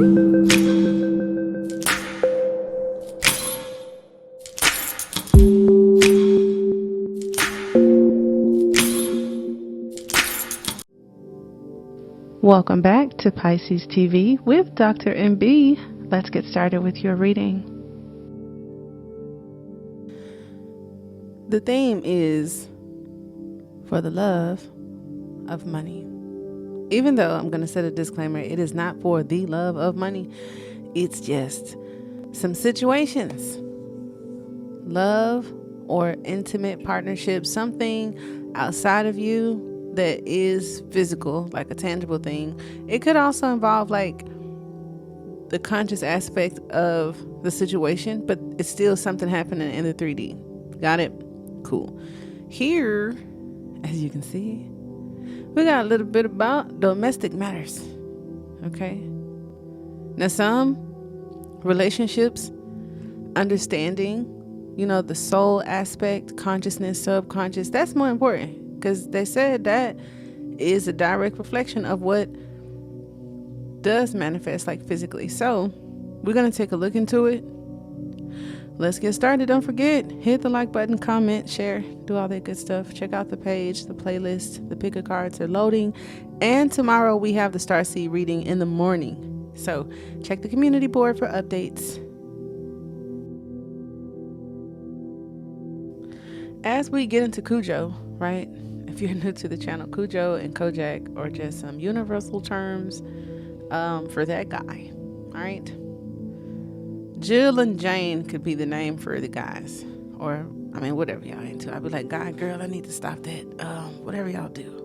Welcome back to Pisces TV with Dr. MB. Let's get started with your reading. The theme is for the love of money. Even though I'm going to set a disclaimer, it is not for the love of money. It's just some situations, love or intimate partnership, something outside of you that is physical, like a tangible thing. It could also involve like the conscious aspect of the situation, but it's still something happening in the 3D. Got it? Cool. Here, as you can see, we got a little bit about domestic matters. Okay. Now, some relationships, understanding, the soul aspect, consciousness, subconscious, that's more important. Because they said that is a direct reflection of what does manifest like physically. So we're going to take a look into it. Let's get started. Don't forget, hit the like button, comment, share, do all that good stuff. Check out the page, the playlist, the pick of cards are loading. And tomorrow we have the Starseed reading in the morning. So check the community board for updates. As we get into Cujo, right? If you're new to the channel, Cujo and Kojak are just some universal terms for that guy. All right. Jill and Jane could be the name for the guys, or whatever y'all into. I'd be like, guy, girl, I need to stop that. Whatever y'all do.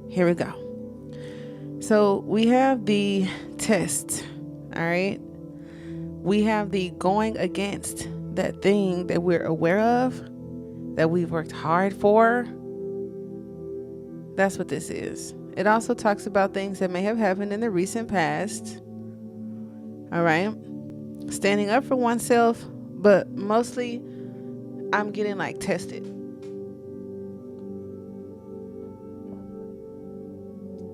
Here we go. So we have the test. All right. We have the going against that thing that we're aware of, that we've worked hard for. That's what this is. It also talks about things that may have happened in the recent past. All right. Standing up for oneself, but mostly I'm getting like tested.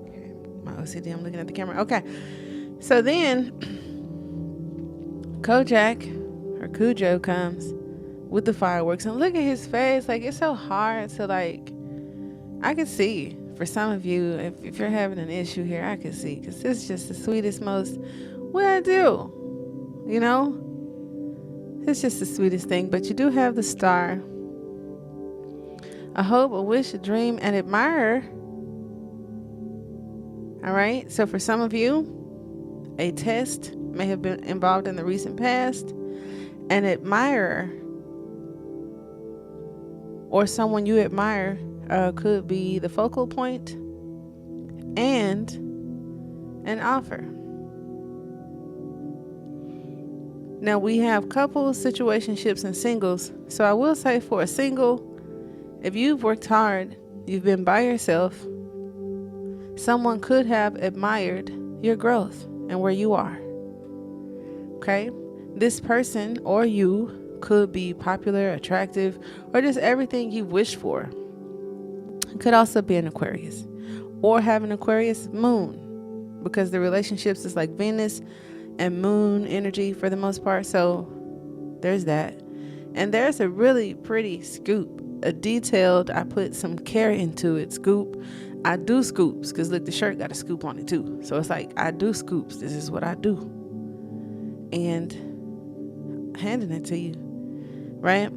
Okay. My OCD, I'm looking at the camera. Okay. So then Kojak or Cujo comes with the fireworks, and look at his face. Like, it's so hard to I can see for some of you, if you're having an issue here, I can see, because this is just the sweetest, most, what I do, it's just the sweetest thing. But you do have the star, a hope, a wish, a dream, an admirer. All right. So for some of you, a test may have been involved in the recent past. An admirer or someone you admire could be the focal point, and an offer. Now we have couples, situationships, and singles. So I will say, for a single, if you've worked hard, you've been by yourself, someone could have admired your growth and where you are. Okay? This person or you could be popular, attractive, or just everything you wish for. It could also be an Aquarius, or have an Aquarius moon, because the relationships is like Venus and moon energy for the most part. So there's that. And there's a really pretty scoop, a detailed, I put some care into it, scoop. I do scoops, because look, the shirt got a scoop on it too. So it's like, I do scoops. This is what I do. And handing it to you, right?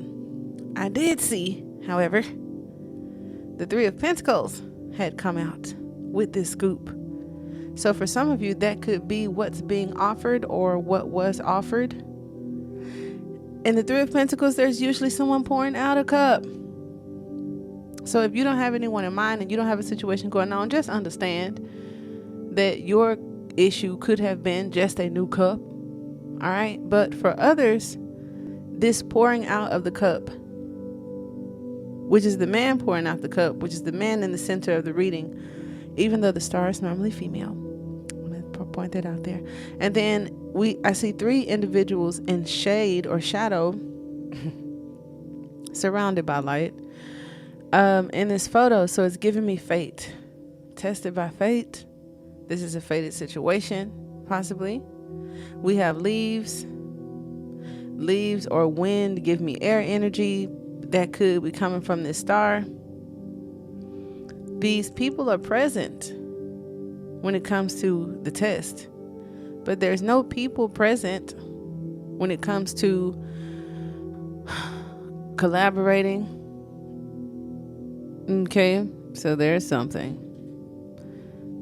I did see, however, the Three of Pentacles had come out with this scoop. So for some of you, that could be what's being offered or what was offered. In the Three of Pentacles, there's usually someone pouring out a cup. So if you don't have anyone in mind and you don't have a situation going on, just understand that your issue could have been just a new cup. All right. But for others, this pouring out of the cup, which is the man pouring out the cup, which is the man in the center of the reading, even though the star is normally female. I'm going to point that out there. And then I see three individuals in shade or shadow surrounded by light. in this photo. So it's giving me fate. Tested by fate. This is a fated situation, possibly. We have leaves. Leaves or wind give me air energy that could be coming from this star. These people are present when it comes to the test, but there's no people present when it comes to collaborating. Okay, so there's something.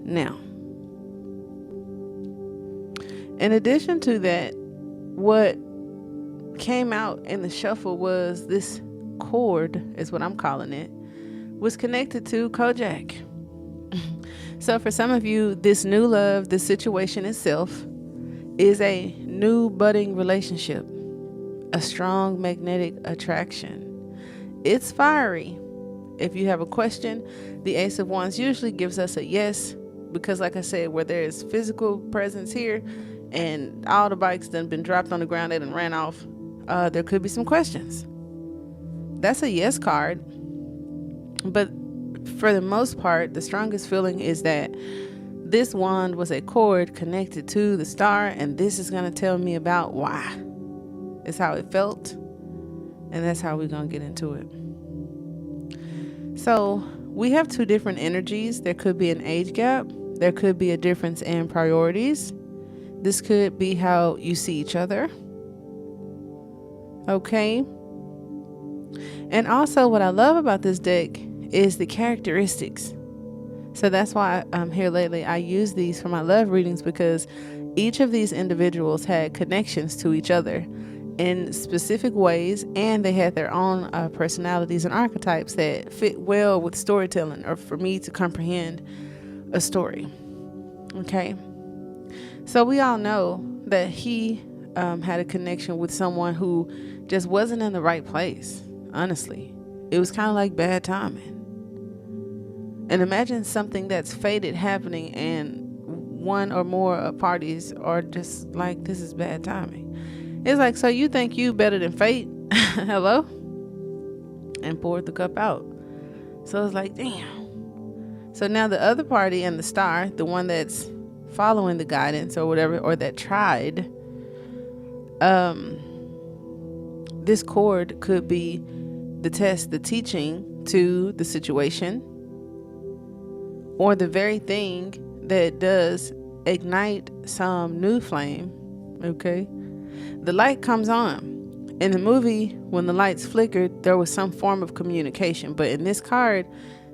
Now, in addition to that, what came out in the shuffle was this cord, is what I'm calling it, was connected to Kojak. So for some of you, this new love, this situation itself, is a new budding relationship, a strong magnetic attraction. It's fiery. If you have a question, the Ace of Wands usually gives us a yes, because like I said, where there's physical presence here and all the bikes done been dropped on the ground, they done ran off, there could be some questions. That's a yes card. But for the most part, the strongest feeling is that this wand was a cord connected to the star, and this is going to tell me about why. It's how it felt, and that's how we're going to get into it. So we have two different energies. There could be an age gap. There could be a difference in priorities. This could be how you see each other. Okay. And also what I love about this deck is the characteristics. So that's why I'm here lately. I use these for my love readings because each of these individuals had connections to each other in specific ways, and they had their own personalities and archetypes that fit well with storytelling, or for me to comprehend a story. Okay. So we all know that he had a connection with someone who just wasn't in the right place. Honestly, it was kind of like bad timing. And imagine something that's fated happening, and one or more parties are just like, this is bad timing. It's like, so you think you better than fate? Hello? And poured the cup out. So it's like, damn. So now the other party and the star, the one that's following the guidance or whatever, or that tried, this cord could be the test, the teaching to the situation, or the very thing that does ignite some new flame. Okay. The light comes on. In the movie, when the lights flickered, there was some form of communication. But in this card,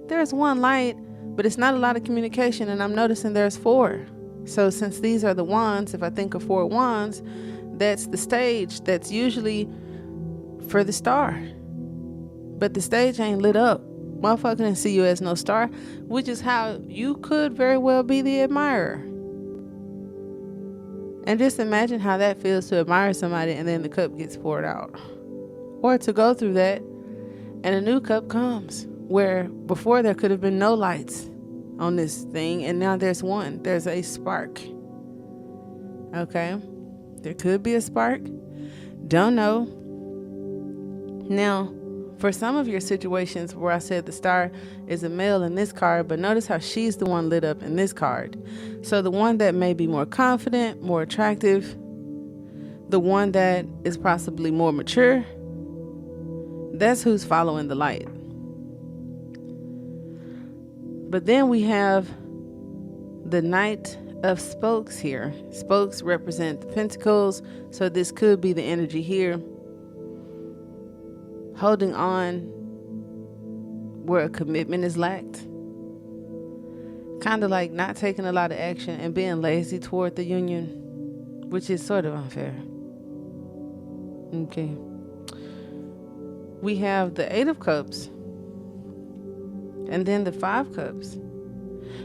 there's one light, but it's not a lot of communication. And I'm noticing there's 4. So since these are the wands, if I think of 4 wands, that's the stage that's usually for the star. But the stage ain't lit up. Motherfucker didn't see you as no star, which is how you could very well be the admirer. And just imagine how that feels to admire somebody and then the cup gets poured out. Or to go through that and a new cup comes, where before there could have been no lights on this thing, and now there's one. There's a spark. Okay? There could be a spark. Don't know. Now, for some of your situations where I said the star is a male in this card, but notice how she's the one lit up in this card. So the one that may be more confident, more attractive, the one that is possibly more mature, that's who's following the light. But then we have the Knight of Spokes here. Spokes represent the pentacles, so this could be the energy here. Holding on where a commitment is lacked. Kind of like not taking a lot of action and being lazy toward the union, which is sort of unfair. Okay. We have the 8 of Cups and then the 5 Cups.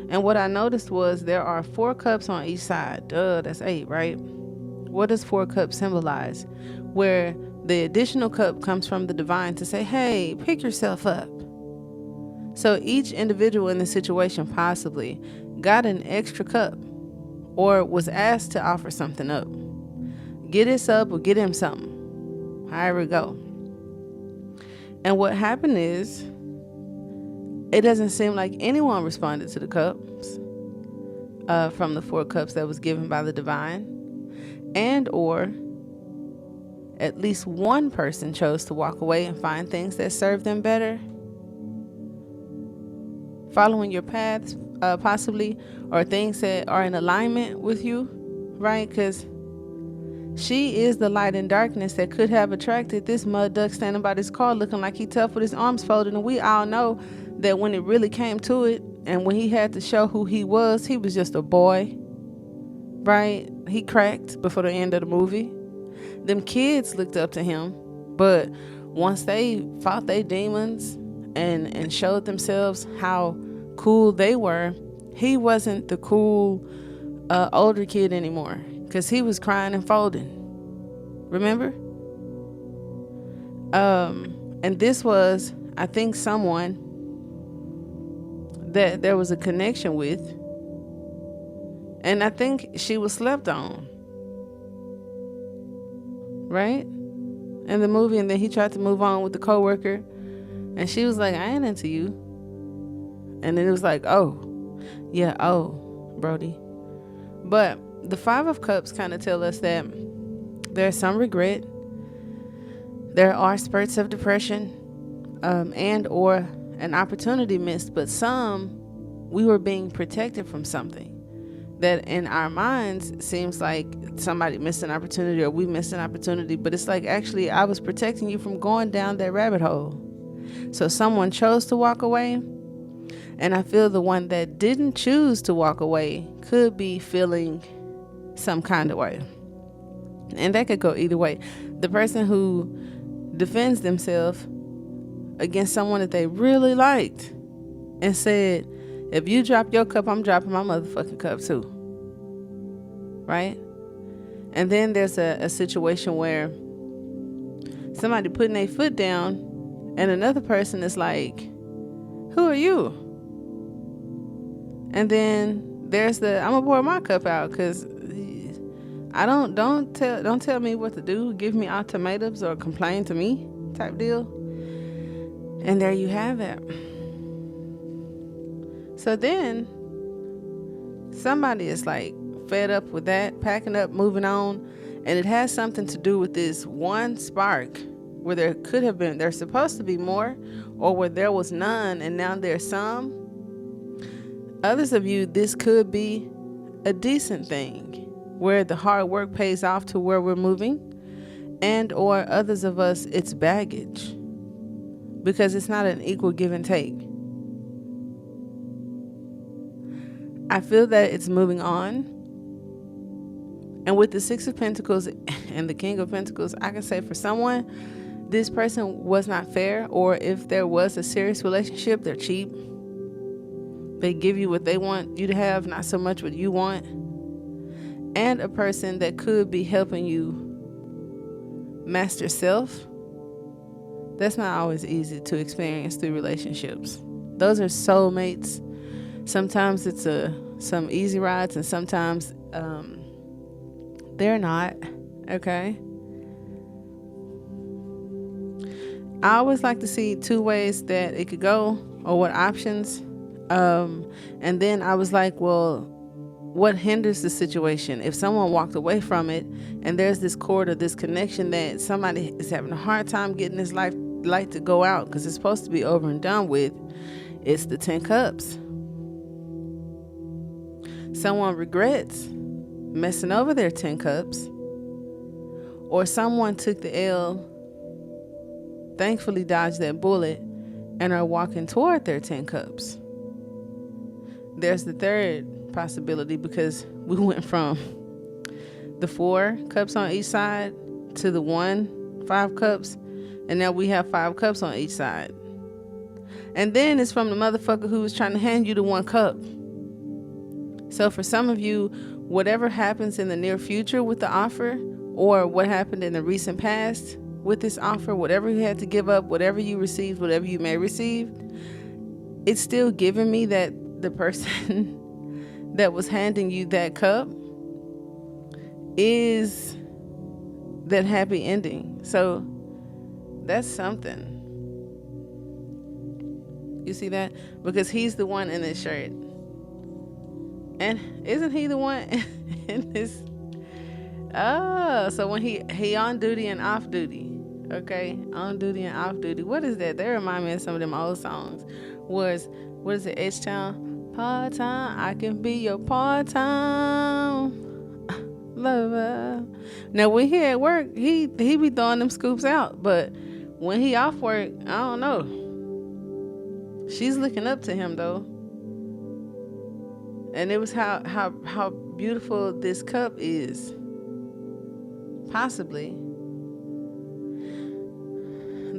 And what I noticed was there are 4 cups on each side. Duh, that's 8, right? What does 4 cups symbolize? Where the additional cup comes from the divine to say, hey, pick yourself up. So each individual in the situation possibly got an extra cup or was asked to offer something up. Get us up or get him something. However it go. And what happened is It doesn't seem like anyone responded to the cups from the 4 cups that was given by the divine, and or at least one person chose to walk away and find things that serve them better, following your paths, possibly, or things that are in alignment with you, right? Because she is the light in darkness that could have attracted this mud duck standing by this car looking like he tough with his arms folded. And we all know that when it really came to it, and when he had to show who he was just a boy, right? He cracked before the end of the movie. Them kids looked up to him, but once they fought their demons and showed themselves how cool they were, he wasn't the cool older kid anymore, because he was crying and folding. Remember? And this was, I think, someone that there was a connection with, and I think she was slept on, right? In the movie, and then he tried to move on with the coworker, and she was like, I ain't into you. And then it was like, oh, yeah, oh, Brody. But the 5 of Cups kind of tell us that there's some regret. There are spurts of depression, and or an opportunity missed. But we were being protected from something that in our minds seems like somebody missed an opportunity or we missed an opportunity. But it's like, actually, I was protecting you from going down that rabbit hole. So someone chose to walk away. And I feel the one that didn't choose to walk away could be feeling some kind of way. And that could go either way. The person who defends themselves against someone that they really liked and said, if you drop your cup, I'm dropping my motherfucking cup too. Right? And then there's a situation where somebody putting their foot down and another person is like, who are you? And then there's I'm gonna pour my cup out, because I don't tell me what to do, give me ultimatums or complain to me type deal. And there you have it. So then somebody is like fed up with that, packing up, moving on, and it has something to do with this one spark where there's supposed to be more, or where there was none and now there's some. Others of you, this could be a decent thing where the hard work pays off to where we're moving, and or others of us, it's baggage, because it's not an equal give and take. I feel that it's moving on. And with the 6 of Pentacles and the King of Pentacles, I can say for someone, this person was not fair, or if there was a serious relationship, they're cheap. They give you what they want you to have, not so much what you want. And a person that could be helping you master self. That's not always easy to experience through relationships. Those are soulmates. Sometimes it's some easy rides, and sometimes they're not. Okay. I always like to see 2 ways that it could go, or what options. And then I was like, well, what hinders the situation? If someone walked away from it and there's this cord or this connection that somebody is having a hard time getting this light to go out because it's supposed to be over and done with, it's the 10 cups. Someone regrets messing over their 10 cups, or someone took the L, thankfully dodged that bullet, and are walking toward their 10 cups. There's the third possibility, because we went from the 4 cups on each side to the 5 cups, and now we have 5 cups on each side. And then it's from the motherfucker who was trying to hand you the 1 cup. So for some of you, whatever happens in the near future with the offer, or what happened in the recent past with this offer, whatever you had to give up, whatever you received, whatever you may receive, it's still giving me that the person that was handing you that cup is that happy ending. So that's something. You see that? Because he's the one in this shirt. And isn't he the one in this? Oh, so when he on duty and off duty. Okay, on duty and off duty. What is that? They remind me of some of them old songs. What is it? H-Town? Part time, I can be your part time lover. Now when he at work, he be throwing them scoops out, but when he off work, I don't know. She's looking up to him though. And it was how beautiful this cup is. Possibly.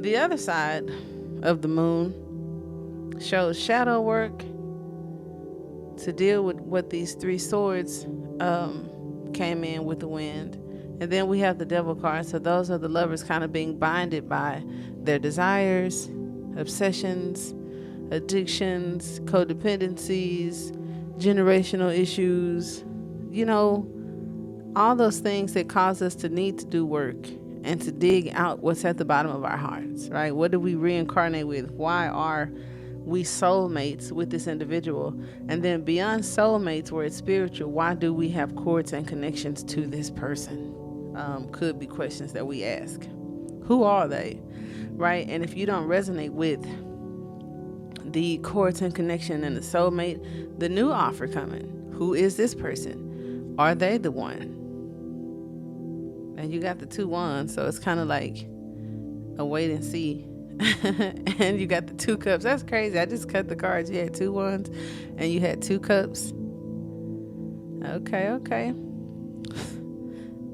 The other side of the moon shows shadow work to deal with what these three swords came in with the wind. And then we have the devil card. So those are the lovers kind of being binded by their desires, obsessions, addictions, codependencies, generational issues, all those things that cause us to need to do work and to dig out what's at the bottom of our hearts, right? What do we reincarnate with? Why are we soulmates with this individual? And then beyond soulmates, where it's spiritual, why do we have cords and connections to this person? Could be questions that we ask. Who are they, right? And if you don't resonate with the cords and connection and the soulmate, the new offer coming. Who is this person? Are they the one? And you got the 2 wands, so it's kind of like a wait and see. And you got the 2 cups. That's crazy. I just cut the cards. You had 2 wands and you had 2 cups. Okay.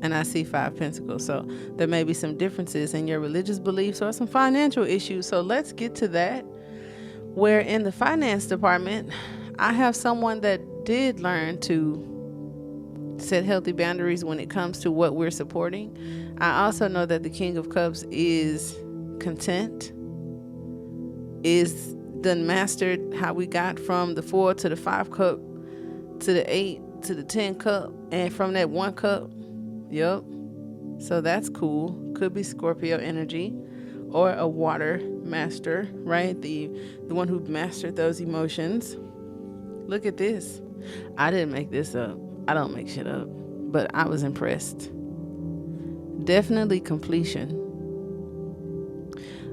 And I see 5 pentacles. So there may be some differences in your religious beliefs or some financial issues. So let's get to that. Where in the finance department, I have someone that did learn to set healthy boundaries when it comes to what we're supporting. I also know that the King of Cups is content, is done mastered how we got from the 4 to the 5 cup to the 8 to the 10 cup, and from that 1 cup. Yep. So that's cool. Could be Scorpio energy or a water master, right? The one who mastered those emotions. Look at this. I didn't make this up. I don't make shit up, but I was impressed. Definitely completion.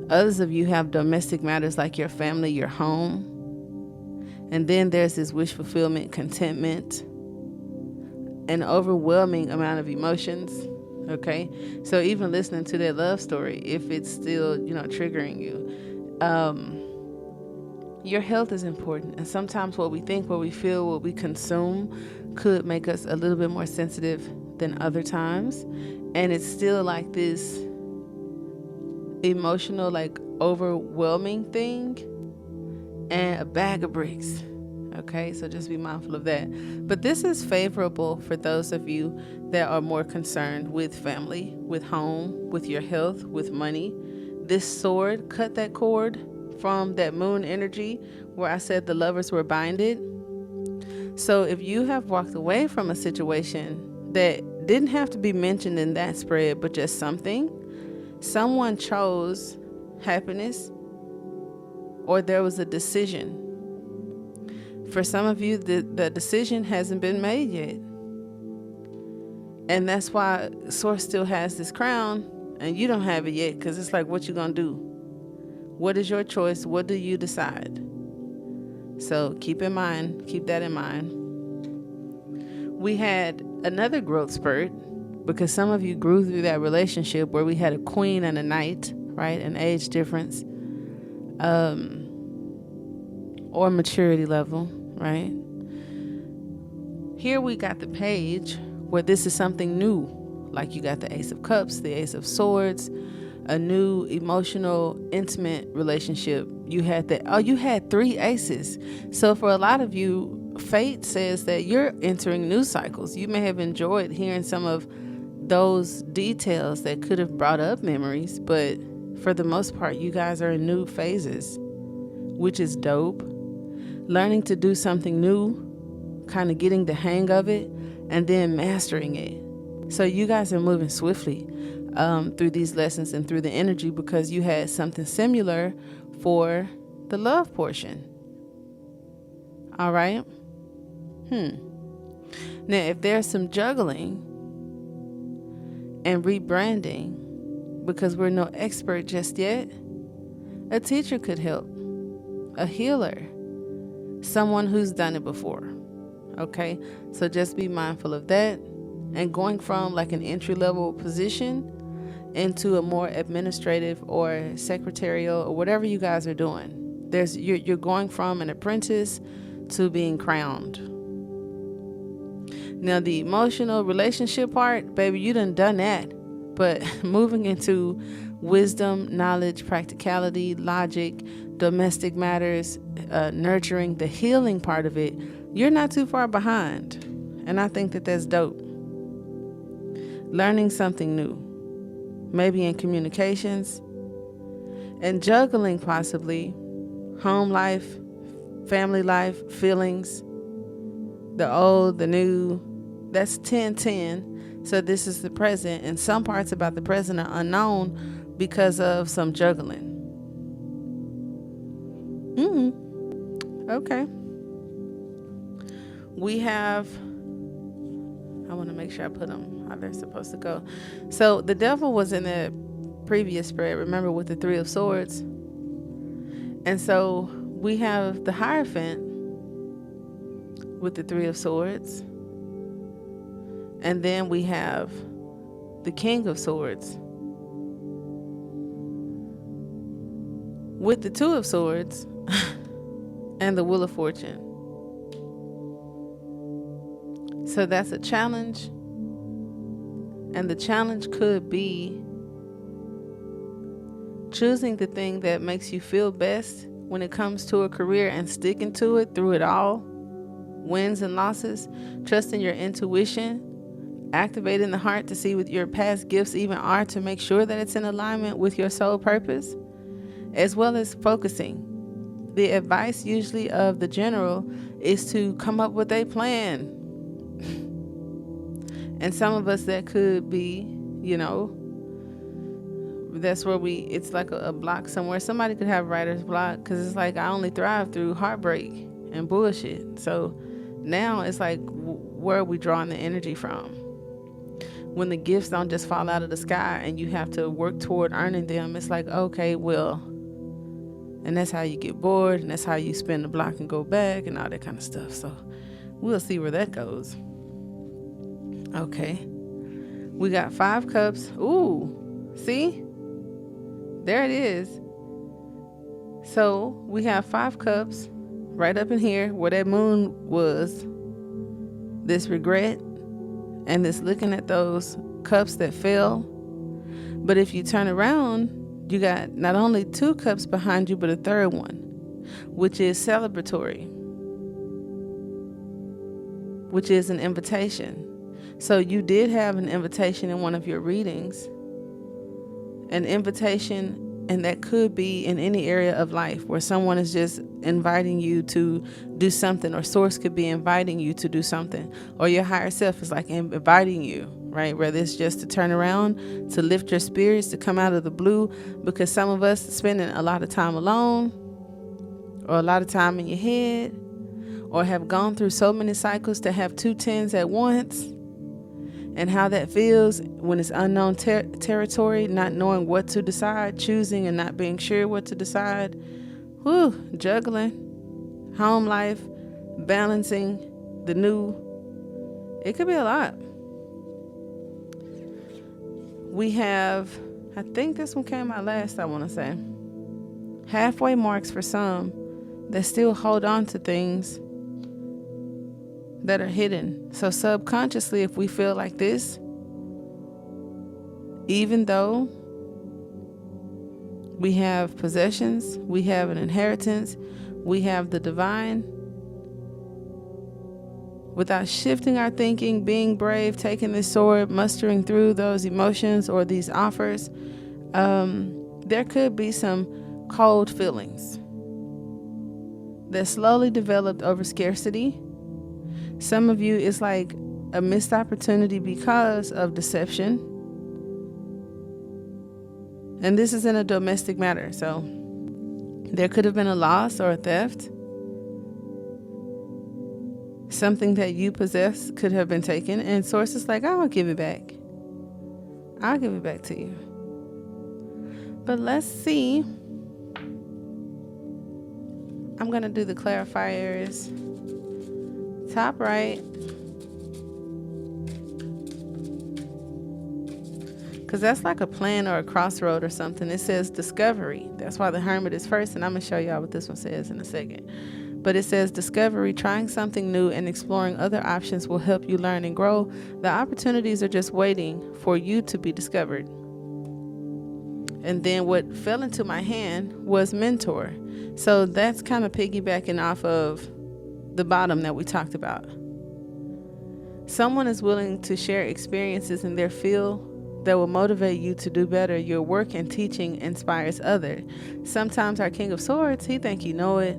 Others of you have domestic matters like your family, your home. And then there's this wish fulfillment, contentment, an overwhelming amount of emotions. Okay. So even listening to that love story, if it's still, triggering you, your health is important. And sometimes what we think, what we feel, what we consume could make us a little bit more sensitive than other times. And it's still like this emotional, like overwhelming thing, and a bag of bricks. Okay, so just be mindful of that. But this is favorable for those of you that are more concerned with family, with home, with your health, with money. This sword, cut that cord from that moon energy where I said the lovers were binded. So if you have walked away from a situation that didn't have to be mentioned in that spread, but just someone chose happiness, or there was a decision. For some of you, the decision hasn't been made yet. And that's why Source still has this crown and you don't have it yet, because it's like, what you gonna do? What is your choice? What do you decide? So keep that in mind. We had another growth spurt because some of you grew through that relationship where we had a queen and a knight, right? An age difference, or maturity level, right? Here we got the page where this is something new. Like you got the Ace of Cups, the Ace of Swords, a new emotional, intimate relationship. You had you had 3 aces. So for a lot of you, fate says that you're entering new cycles. You may have enjoyed hearing some of those details that could have brought up memories, but for the most part, you guys are in new phases, which is dope. Learning to do something new, kind of getting the hang of it, and then mastering it. So you guys are moving swiftly through these lessons and through the energy, because you had something similar for the love portion. All right. Now, if there's some juggling and rebranding, because we're no expert just yet, a teacher could help, a healer, someone who's done it before. Okay, so just be mindful of that. And going from like an entry-level position into a more administrative or secretarial or whatever you guys are doing, you're going from an apprentice to being crowned. Now, the emotional relationship part, baby, you done that. But moving into wisdom, knowledge, practicality, logic, domestic matters, nurturing, the healing part of it, you're not too far behind. And I think that that's dope. Learning something new, maybe in communications, and juggling possibly home life, family life, feelings, the old, the new. That's 10-10. So this is the present, and some parts about the present are unknown because of some juggling. Okay. We have, I want to make sure I put them how they're supposed to go. So the devil was in the previous spread, remember, with the 3 of Swords. And so we have the Hierophant with the 3 of Swords. And then we have the King of Swords with the 2 of Swords and the Wheel of Fortune. So that's a challenge. And the challenge could be choosing the thing that makes you feel best when it comes to a career and sticking to it through it all. Wins and losses, trusting your intuition, activating the heart to see what your past gifts even are to make sure that it's in alignment with your soul purpose, as well as focusing. The advice usually of the general is to come up with a plan. And some of us, that could be, that's where it's like a block somewhere. Somebody could have writer's block because it's like, I only thrive through heartbreak and bullshit. So now it's like, where are we drawing the energy from? When the gifts don't just fall out of the sky and you have to work toward earning them, it's like, okay, well, and that's how you get bored, and that's how you spin the block and go back and all that kind of stuff. So we'll see where that goes. Okay. We got 5 cups. Ooh, see? There it is. So we have 5 cups right up in here where that moon was. This regret and this looking at those cups that fell. But if you turn around, you got not only 2 cups behind you, but a third one, which is celebratory, which is an invitation. So you did have an invitation in one of your readings, an invitation, and that could be in any area of life where someone is just inviting you to do something, or source could be inviting you to do something, or your higher self is like inviting you, right? Whether it's just to turn around, to lift your spirits, to come out of the blue, because some of us spending a lot of time alone, or a lot of time in your head, or have gone through so many cycles to have 2 10s at once. And how that feels when it's unknown territory, not knowing what to decide, choosing and not being sure what to decide. Whew, juggling, home life, balancing the new. It could be a lot. We have, I think this one came out last, I want to say. Halfway marks for some that still hold on to things that are hidden. So subconsciously, if we feel like this, even though we have possessions, we have an inheritance, we have the divine, without shifting our thinking, being brave, taking this sword, mustering through those emotions or these offers, there could be some cold feelings that slowly developed over scarcity. Some of you, it's like a missed opportunity because of deception. And this is in a domestic matter. So There could have been a loss or a theft. Something that you possess could have been taken, and sources like, I'll give it back. I'll give it back to you. But let's see. I'm going to do the clarifiers. Top right. Because that's like a plan or a crossroad or something. It says discovery. That's why the Hermit is first, and I'm going to show y'all what this one says in a second. But it says discovery, trying something new and exploring other options will help you learn and grow. The opportunities are just waiting for you to be discovered. And then what fell into my hand was mentor. So that's kind of piggybacking off of the bottom that we talked about. Someone is willing to share experiences in their field that will motivate you to do better. Your work and teaching inspires others. Sometimes our King of Swords, he think you know it.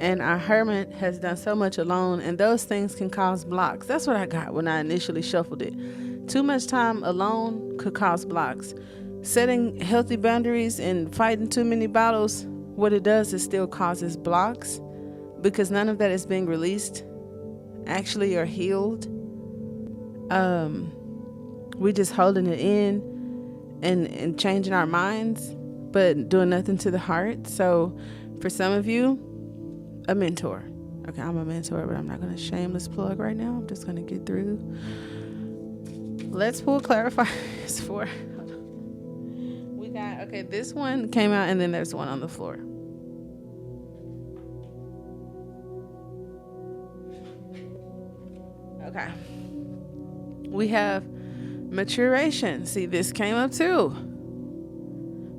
And our Hermit has done so much alone, and those things can cause blocks. That's what I got when I initially shuffled it. Too much time alone could cause blocks. Setting healthy boundaries and fighting too many battles, what it does is still causes blocks because none of that is being released actually or healed. We just holding it in and changing our minds, but doing nothing to the heart. So for some of you, a mentor. Okay, I'm a mentor, but I'm not going to shameless plug right now. I'm just going to get through. Let's pull clarifiers for. We got, okay, this one came out, and then there's one on the floor. Okay. We have maturation. See, this came up too.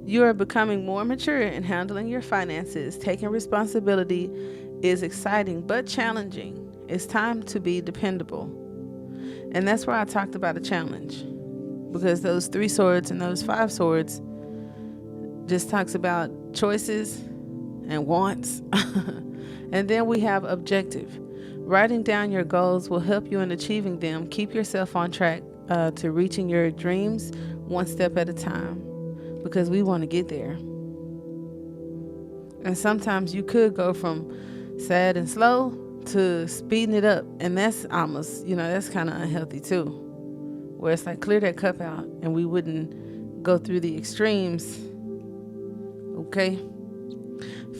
You are becoming more mature in handling your finances. Taking responsibility is exciting but challenging. It's time to be dependable. And that's why I talked about a challenge. Because those 3 swords and those 5 swords just talks about choices and wants. And then we have objective. Writing down your goals will help you in achieving them. Keep yourself on track to reaching your dreams one step at a time. Because we want to get there. And sometimes you could go from sad and slow to speeding it up. And that's almost, that's kind of unhealthy too. Where it's like clear that cup out and we wouldn't go through the extremes. Okay.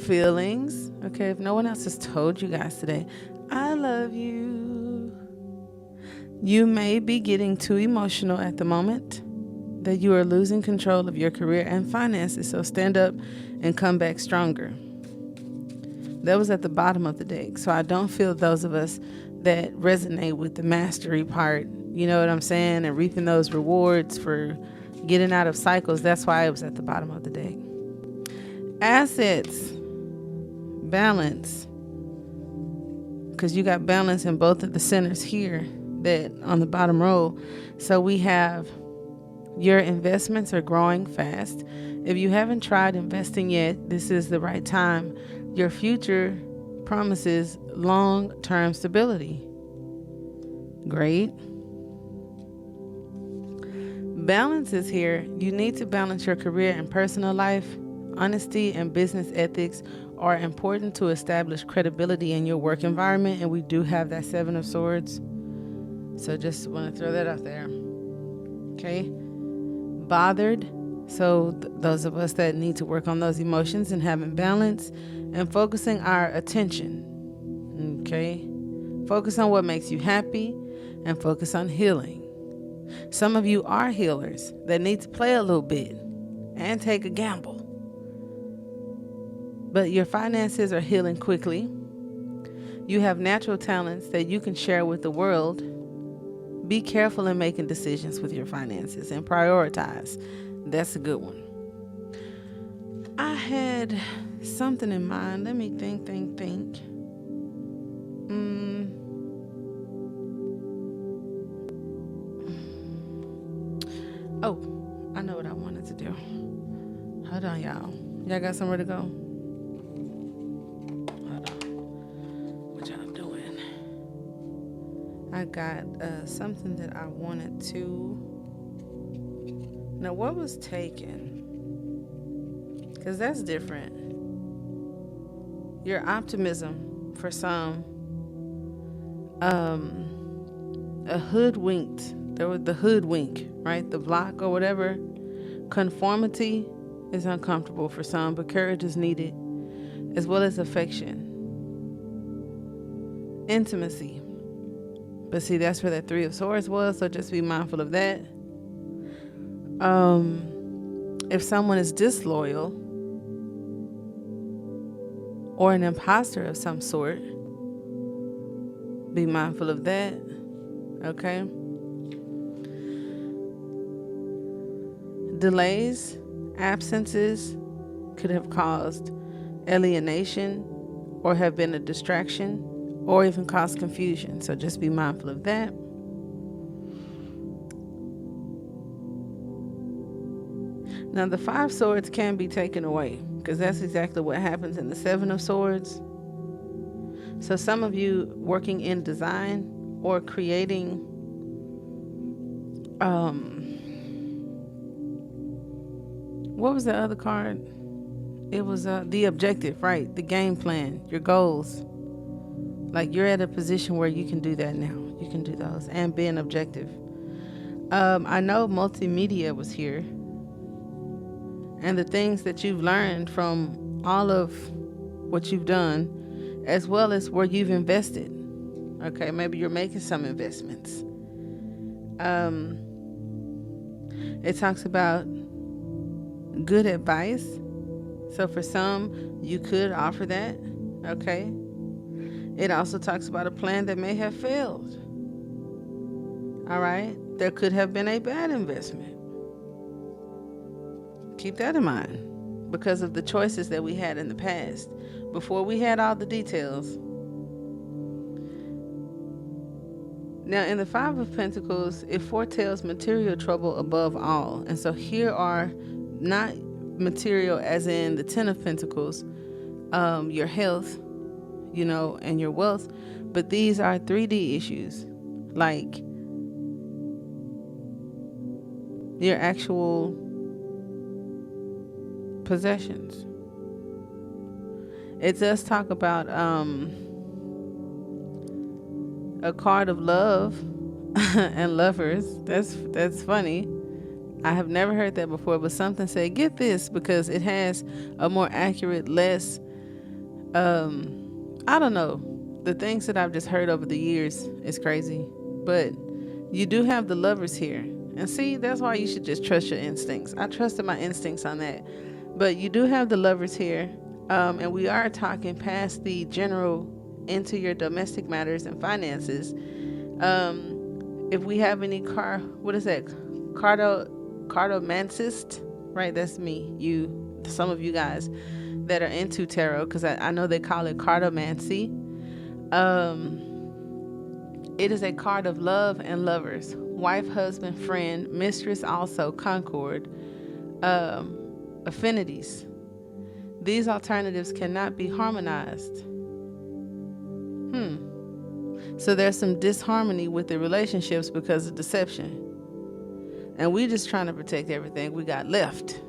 Feelings. Okay. If no one else has told you guys today, I love you. You may be getting too emotional at the moment, that you are losing control of your career and finances. So stand up and come back stronger. That was at the bottom of the deck. So I don't feel those of us that resonate with the mastery part, you know what I'm saying, and reaping those rewards for getting out of cycles. That's why it was at the bottom of the deck. Assets, balance, because you got balance in both of the centers here, that on the bottom row. So we have your investments are growing fast. If you haven't tried investing yet, this is the right time. Your future promises long-term stability. Great. Balance is here. You need to balance your career and personal life. Honesty and business ethics are important to establish credibility in your work environment, and we do have that 7 of Swords. So just want to throw that out there. Okay. Bothered. So those of us that need to work on those emotions and having balance and focusing our attention. Okay. Focus on what makes you happy and focus on healing. Some of you are healers that need to play a little bit and take a gamble. But your finances are healing quickly. You have natural talents that you can share with the world. Be careful in making decisions with your finances and prioritize. That's a good one. I had something in mind. Let me think. Oh, I know what I wanted to do. Hold on, y'all. Y'all got somewhere to go? Hold on. What y'all doing? I got something that I wanted to... Now, what was taken? Because because that's different. Your optimism for some, a hoodwinked, there was the hoodwink, right? The block or whatever. Conformity is uncomfortable for some, but courage is needed, as well as affection. Intimacy. But see, that's where that 3 of Swords was, so just be mindful of that. If someone is disloyal or an imposter of some sort, be mindful of that. Okay? Delays, absences could have caused alienation or have been a distraction or even caused confusion. So just be mindful of that. Now, the 5 Swords can be taken away because that's exactly what happens in the 7 of Swords. So some of you working in design or creating what was the other card? It was the objective, right? The game plan, your goals. Like you're at a position where you can do that now. You can do those and be an objective. I know multimedia was here. And the things that you've learned from all of what you've done, as well as where you've invested. Okay, maybe you're making some investments. It talks about good advice. So for some, you could offer that. Okay. It also talks about a plan that may have failed. All right. There could have been a bad investment. Keep that in mind because of the choices that we had in the past before we had all the details. Now, in the 5 of Pentacles, it foretells material trouble above all. And so here are not material as in the 10 of Pentacles, your health, and your wealth, but these are 3D issues, like your actual possessions. It does talk about a card of love and lovers. That's funny. I have never heard that before, but something said, get this, because it has a more accurate, less, I don't know. The things that I've just heard over the years is crazy. But you do have the lovers here. And see, that's why you should just trust your instincts. I trusted my instincts on that. But you do have the lovers here. And we are talking past the general into your domestic matters and finances. If we have any cartomancist, right? That's me, some of you guys that are into tarot, because I know they call it cartomancy. It is a card of love and lovers, wife, husband, friend, mistress, also concord, affinities. These alternatives cannot be harmonized. So there's some disharmony with the relationships because of deception. And we're just trying to protect everything we got left.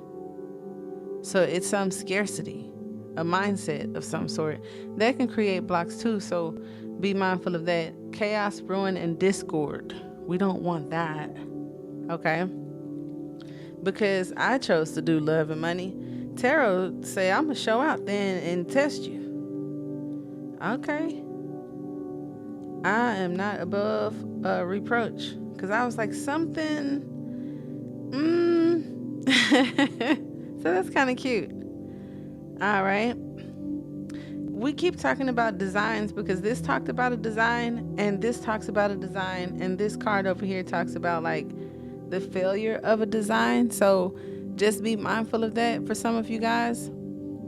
So it's some scarcity, a mindset of some sort that can create blocks too. So be mindful of that. Chaos, ruin, and discord. We don't want that. Okay? Because I chose to do love and money. Tarot say, I'm going to show out then and test you. Okay. I am not above reproach. Because I was like, something. So that's kind of cute. All right. We keep talking about designs because this talked about a design and this talks about a design. And this card over here talks about like the failure of a design. So just be mindful of that for some of you guys.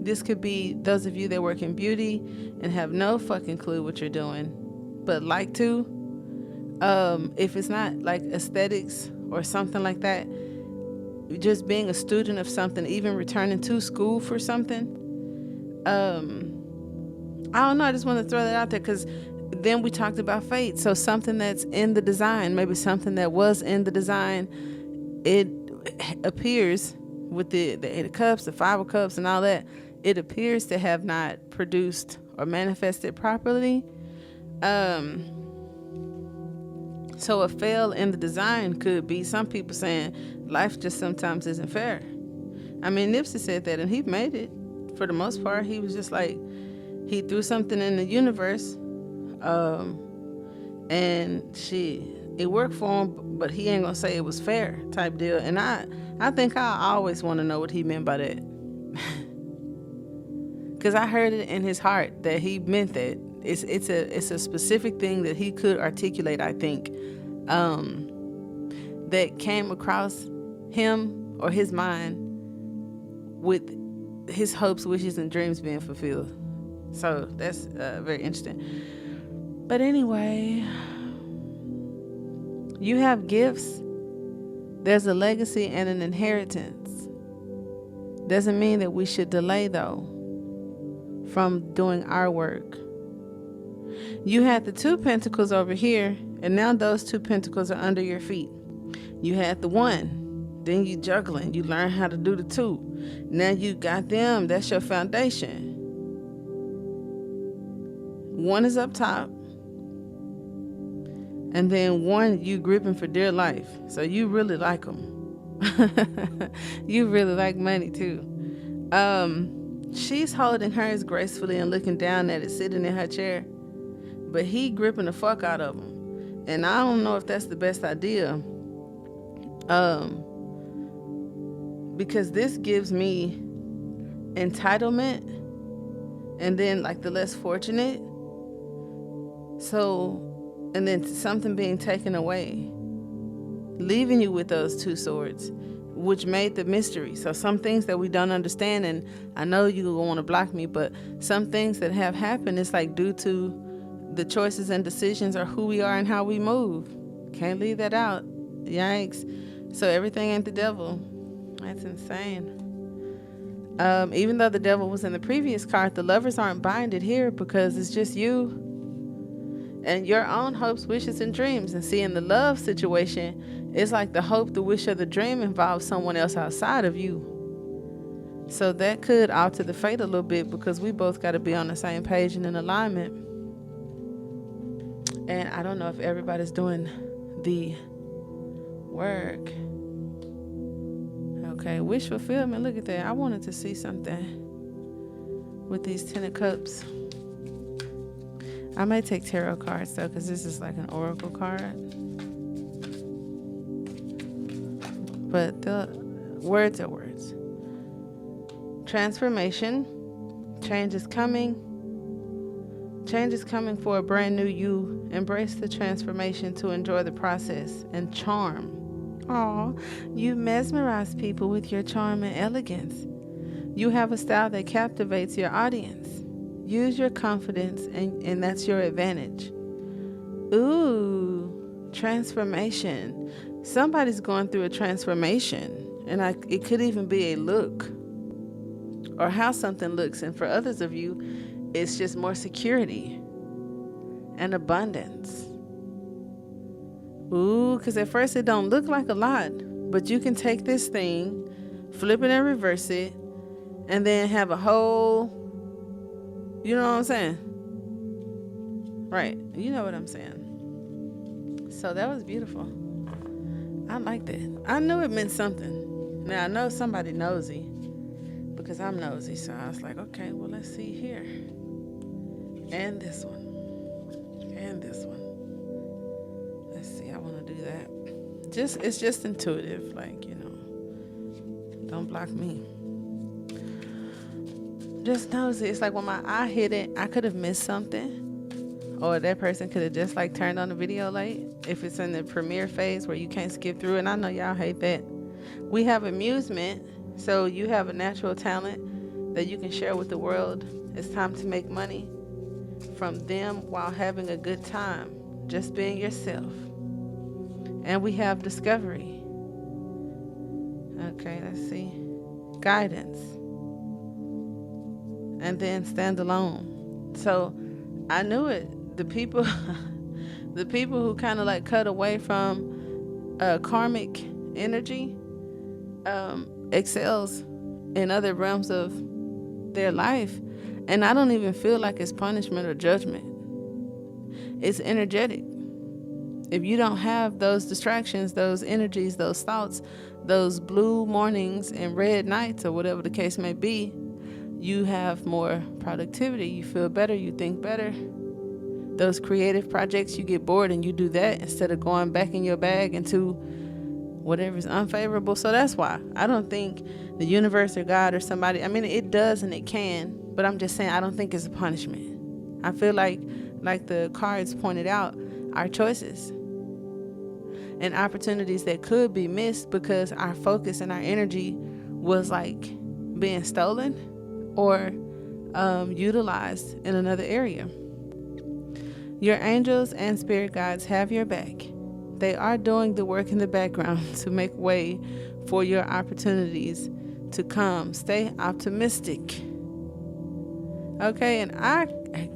This could be those of you that work in beauty and have no fucking clue what you're doing, but like to. If it's not like aesthetics or something like that, just being a student of something, even returning to school for something. I don't know. I just want to throw that out there because then we talked about fate. So something that's in the design, maybe something that was in the design, it appears with the Eight of Cups, the Five of Cups, and all that, it appears to have not produced or manifested properly. So a fail in the design could be some people saying life just sometimes isn't fair. I mean, Nipsey said that, and he made it for the most part. He was just like, he threw something in the universe, and it worked for him, but he ain't gonna say it was fair type deal. And I think I always want to know what he meant by that. Because I heard it in his heart that he meant that. It's a specific thing that he could articulate, I think, that came across him or his mind with his hopes, wishes, and dreams being fulfilled. So that's very interesting. But anyway, you have gifts. There's a legacy and an inheritance. Doesn't mean that we should delay, though, from doing our work. You had the 2 pentacles over here, and now those 2 pentacles are under your feet. You had the 1, then you juggling. You learn how to do the 2. Now you got them. That's your foundation. 1 is up top, and then 1 you gripping for dear life. So you really like them. You really like money too. She's holding hers gracefully and looking down at it, sitting in her chair. But he gripping the fuck out of them. And I don't know if that's the best idea. Because this gives me entitlement and then like the less fortunate. So, and then something being taken away, leaving you with those 2 swords, which made the mystery. So some things that we don't understand, and I know you want to block me, but some things that have happened, it's like due to the choices and decisions or who we are and how we move. Can't leave that out. Yikes. So everything ain't the devil. That's insane. Even though the devil was in the previous card, the lovers aren't binded here because it's just you and your own hopes, wishes, and dreams. And see, in the love situation, it's like the hope, the wish, or the dream involves someone else outside of you. So that could alter the fate a little bit because we both got to be on the same page and in alignment. And I don't know if everybody's doing the work. Okay, wish fulfillment. Look at that. I wanted to see something with these 10 of Cups. I may take tarot cards though, because this is like an oracle card. But the words are words. Transformation. Change is coming. Change is coming for a brand new you. Embrace the transformation to enjoy the process and charm. Aw, you mesmerize people with your charm and elegance. You have a style that captivates your audience. Use your confidence, and that's your advantage. Ooh, transformation. Somebody's going through a transformation, and it could even be a look or how something looks. And for others of you, it's just more security and abundance. Ooh, because at first it don't look like a lot, but you can take this thing, flip it and reverse it, and then have a whole, you know what I'm saying? Right, you know what I'm saying. So that was beautiful. I liked it. I knew it meant something. Now I know somebody nosy, because I'm nosy, so I was like, okay, well, let's see here. And this one. And this one. Let's see, I want to do that. It's just intuitive, like, you know. Don't block me. Just nosy. It's like when my eye hit it, I could have missed something. Or that person could have just like turned on the video late. If it's in the premiere phase where you can't skip through. And I know y'all hate that. We have amusement. So you have a natural talent that you can share with the world. It's time to make money from them while having a good time, just being yourself. And we have discovery. Okay, let's see. Guidance. And then stand alone. So I knew it. The people who kind of like cut away from karmic energy, excels in other realms of their life. And I don't even feel like it's punishment or judgment. It's energetic. If you don't have those distractions, those energies, those thoughts, those blue mornings and red nights, or whatever the case may be, you have more productivity. You feel better. You think better. Those creative projects, you get bored and you do that instead of going back in your bag into whatever's unfavorable. So that's why I don't think the universe or God or somebody, I mean, it does and it can, but I'm just saying I don't think it's a punishment. I feel like the cards pointed out, our choices and opportunities that could be missed because our focus and our energy was like being stolen or utilized in another area. Your angels and spirit guides have your back. They are doing the work in the background to make way for your opportunities to come. Stay optimistic. Okay, and I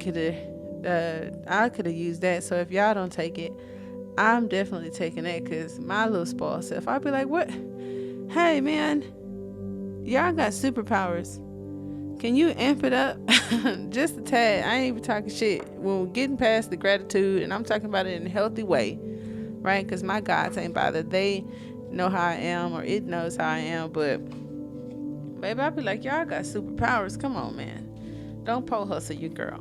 could have used that. So if y'all don't take it, I'm definitely taking that, because my little spoiled self, I'd be like, what? Hey, man, y'all got superpowers. Can you amp it up just a tad? I ain't even talking shit. When we're getting past the gratitude, and I'm talking about it in a healthy way, right? Because my gods ain't bothered. They know how I am, or it knows how I am. But, baby, I'd be like, y'all got superpowers. Come on, man. Don't pole hustle your girl.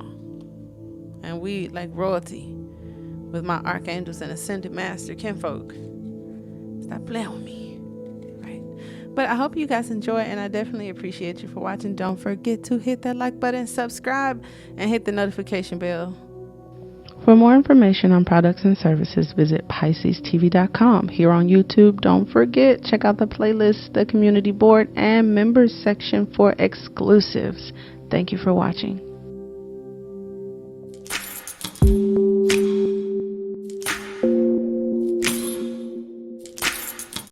And we like royalty with my archangels and ascended master kinfolk. Stop playing with me. Right? But I hope you guys enjoy, and I definitely appreciate you for watching. Don't forget to hit that like button, subscribe, and hit the notification bell. For more information on products and services, visit PiscesTV.com. Here on YouTube, don't forget, check out the playlist, the community board, and members section for exclusives. Thank you for watching.